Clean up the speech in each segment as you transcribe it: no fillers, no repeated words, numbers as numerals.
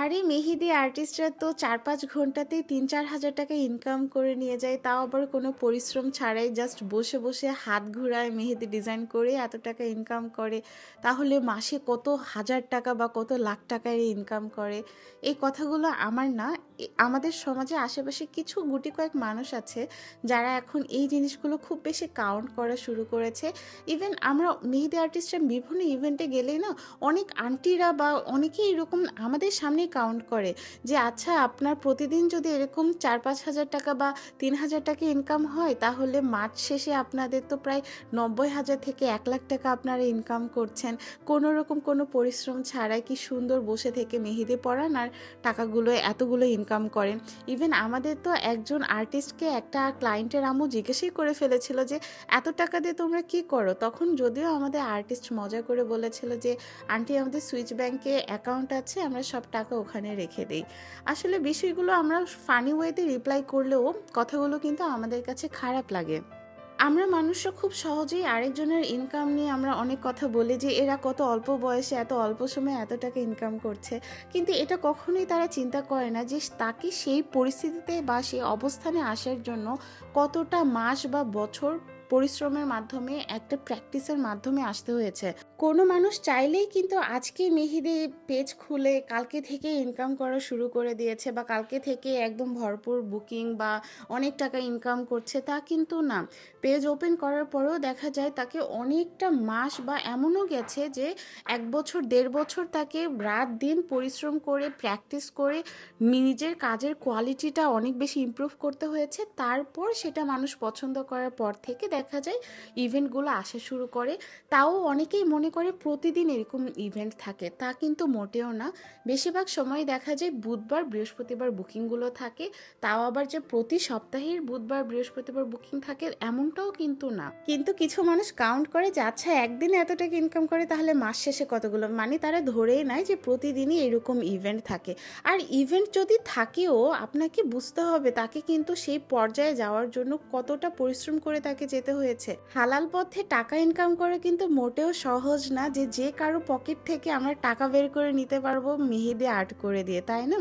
আরে মেহেদি আর্টিস্টরা তো ৪-৫ ঘন্টাতেই ৩-৪ হাজার টাকা ইনকাম করে নিয়ে যায়। তাও আবার কোনো পরিশ্রম ছাড়াই জাস্ট বসে, বসে হাত ঘুরায় মেহেদি ডিজাইন করে এত টাকা ইনকাম করে। তাহলে মাসে কত হাজার টাকা বা কত লাখ টাকার ইনকাম করে। এই কথাগুলো আমার না, আমাদের সমাজে আশেপাশে কিছু গুটি কয়েক মানুষ আছে যারা এখন এই জিনিসগুলো খুব বেশি কাউন্ট করা শুরু করেছে। ইভেন আমরা মেহেদি আর্টিস্টরা বিভিন্ন ইভেন্টে গেলেই না অনেক আন্টিরা বা অনেকেই এরকম আমাদের সামনেই কাউন্ট করে যে আচ্ছা আপনার প্রতিদিন যদি এরকম ৪-৫ হাজার টাকা বা ৩,০০০ টাকা ইনকাম হয় তাহলে মাস শেষে আপনাদের তো প্রায় ৯০,০০০ থেকে ১,০০,০০০ টাকা আপনারা ইনকাম করছেন কোনো রকম কোনো পরিশ্রম ছাড়াই। কি সুন্দর বসে থেকে মেহেদি পরান আর টাকাগুলো এতগুলো ইনকাম করেন। ইভেন আমাদের তো একজন আর্টিস্টকে একটা ক্লায়েন্টের আম্মু জিজ্ঞেসই করে ফেলেছিল যে এত টাকা দিয়ে তোমরা কি করো? তখন যদিও আমাদের আর্টিস্ট মজা করে বলেছিল যে আন্টি আমাদের সুইচ ব্যাংকে অ্যাকাউন্ট আছে, আমরা সব টাকা ওখানে রেখে দিই। আসলে বিষয়গুলো আমরা ফানি ওয়েতে রিপ্লাই করলেও কথাগুলো কিন্তু আমাদের কাছে খারাপ লাগে। আমরা মানুষরা খুব সহজেই আরেকজনের ইনকাম নিয়ে আমরা অনেক কথা বলি যে এরা কত অল্প বয়সে এত অল্প সময়ে এত টাকা ইনকাম করছে, কিন্তু এটা কখনোই তারা চিন্তা করে না যে তাকে সেই পরিস্থিতিতে বা সেই অবস্থানে আসার জন্য কতটা মাস বা বছর পরিশ্রমের মাধ্যমে একটা প্র্যাকটিসের মাধ্যমে আসতে হয়েছে। কোনো মানুষ চাইলেই কিন্তু আজকে মেহেদি পেজ খুলে কালকে থেকে ইনকাম করা শুরু করে দিয়েছে বা কালকে থেকে একদম ভরপুর বুকিং বা অনেক টাকা ইনকাম করছে তা কিন্তু না। পেজ ওপেন করার পরেও দেখা যায় তাকে অনেকটা মাস বা এমনও গেছে যে ১ বছর ১.৫ বছর তাকে রাত দিন পরিশ্রম করে প্র্যাকটিস করে নিজের কাজের কোয়ালিটিটা অনেক বেশি ইমপ্রুভ করতে হয়েছে। তারপর সেটা মানুষ পছন্দ করার পর থেকে দেখা যায় ইভেন্টগুলো আসা শুরু করে। তাও অনেকেই মনে করে প্রতিদিন এরকম ইভেন্ট থাকে, তা কিন্তু মোটেও না। বেশিরভাগ সময় দেখা যায় বুধবার বৃহস্পতিবার বুকিংগুলো থাকে। তাও আবার যে প্রতি সপ্তাহের বুধবার বৃহস্পতিবার বুকিং থাকে এমনটাও কিন্তু না। কিন্তু কিছু মানুষ কাউন্ট করে যে আচ্ছা একদিনে এত টাকা ইনকাম করে তাহলে মাস শেষে কতগুলো, মানে তারা ধরেই নেয় যে প্রতিদিনই এরকম ইভেন্ট থাকে। আর ইভেন্ট যদি থাকেও আপনাকে বুঝতে হবে তাকে কিন্তু সেই পর্যায়ে যাওয়ার জন্য কতটা পরিশ্রম করে তাকে যেতে হয়েছে। হালাল পথে টাকা ইনকাম করা কিন্তু মোটেও সহজ না যে যে কারো পকেট থেকে আমরা টাকা বের করে নিতে পারবো মেহেদি আর্ট করে দিয়ে, তাই না?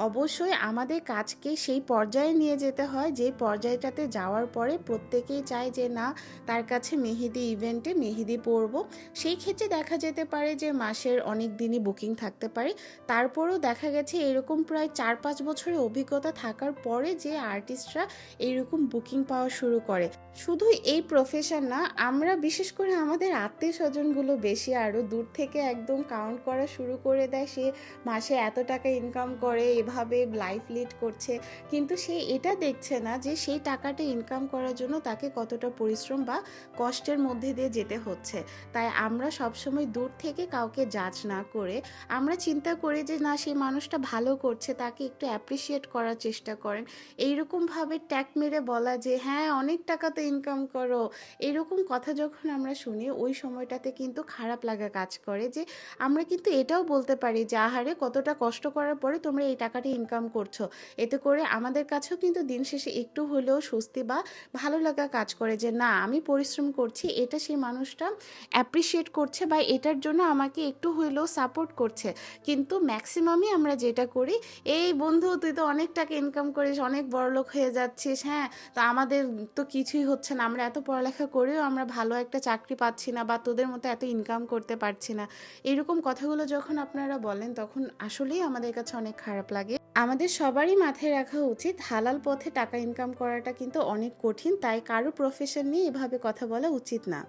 অবশ্যই আমাদের কাজকে সেই পর্যায়ে নিয়ে যেতে হয় যে পর্যায়টাতে যাওয়ার পরে প্রত্যেকেই চায় যে না তার কাছে মেহেদি ইভেন্টে মেহেদি পরবো। সেই ক্ষেত্রে দেখা যেতে পারে যে মাসের অনেক দিনই বুকিং থাকতে পারে। তারপরেও দেখা গেছে এরকম প্রায় ৪-৫ বছরের অভিজ্ঞতা থাকার পরে যে আর্টিস্টরা এইরকম বুকিং পাওয়া শুরু করে। শুধু এই প্রফেশন না, আমরা বিশেষ করে আমাদের আত্মীয় স্বজনগুলো বেশি আরও দূর থেকে একদম কাউন্ট করা শুরু করে দেয় সে মাসে এত টাকা ইনকাম করে এভাবে লাইফ লিড করছে, কিন্তু সে এটা দেখছে না যে সেই টাকাটা ইনকাম করার জন্য তাকে কতটা পরিশ্রম বা কষ্টের মধ্যে দিয়ে যেতে হচ্ছে। তাই আমরা সবসময় দূর থেকে কাউকে জাজ না করে আমরা চিন্তা করি যে না সেই মানুষটা ভালো করছে তাকে একটু অ্যাপ্রিসিয়েট করার চেষ্টা করেন। এইরকমভাবে ট্যাগ মেরে বলা যে হ্যাঁ অনেক টাকা তো ইনকাম করো, এরকম কথা যখন আমরা শুনি ওই সময়টাতে কিন্তু খারাপ লাগা কাজ করে যে আমরা কিন্তু এটাও বলতে পারি যে আহারে কতটা কষ্ট করার পরে তোমরা এই টাকাটা ইনকাম করছো। এতে করে আমাদের কাছেও কিন্তু দিন শেষে একটু হলেও স্বস্তি বা ভালো লাগা কাজ করে যে না আমি পরিশ্রম করছি, এটা সেই মানুষটা অ্যাপ্রিসিয়েট করছে বা এটার জন্য আমাকে একটু হলেও সাপোর্ট করছে। কিন্তু ম্যাক্সিমামই আমরা যেটা করি, এই বন্ধু তুই তো অনেক টাকা ইনকাম করিস, অনেক বড়লোক হয়ে যাচ্ছিস, হ্যাঁ তো আমাদের তো কিছুই হচ্ছে না, আমরা এত পড়ালেখা করেও আমরা ভালো একটা চাকরি পাচ্ছি না বা তোদের মতো এত ইনকাম করতে পারছি না। এরকম কথাগুলো যখন আপনারা বলেন তখন আসলেই আমাদের কাছে অনেক খারাপ লাগে। আমাদের সবারই মাথায় রাখা উচিত হালাল পথে টাকা ইনকাম করাটা কিন্তু অনেক কঠিন, তাই কারো প্রফেশন নিয়ে এভাবে কথা বলা উচিত না।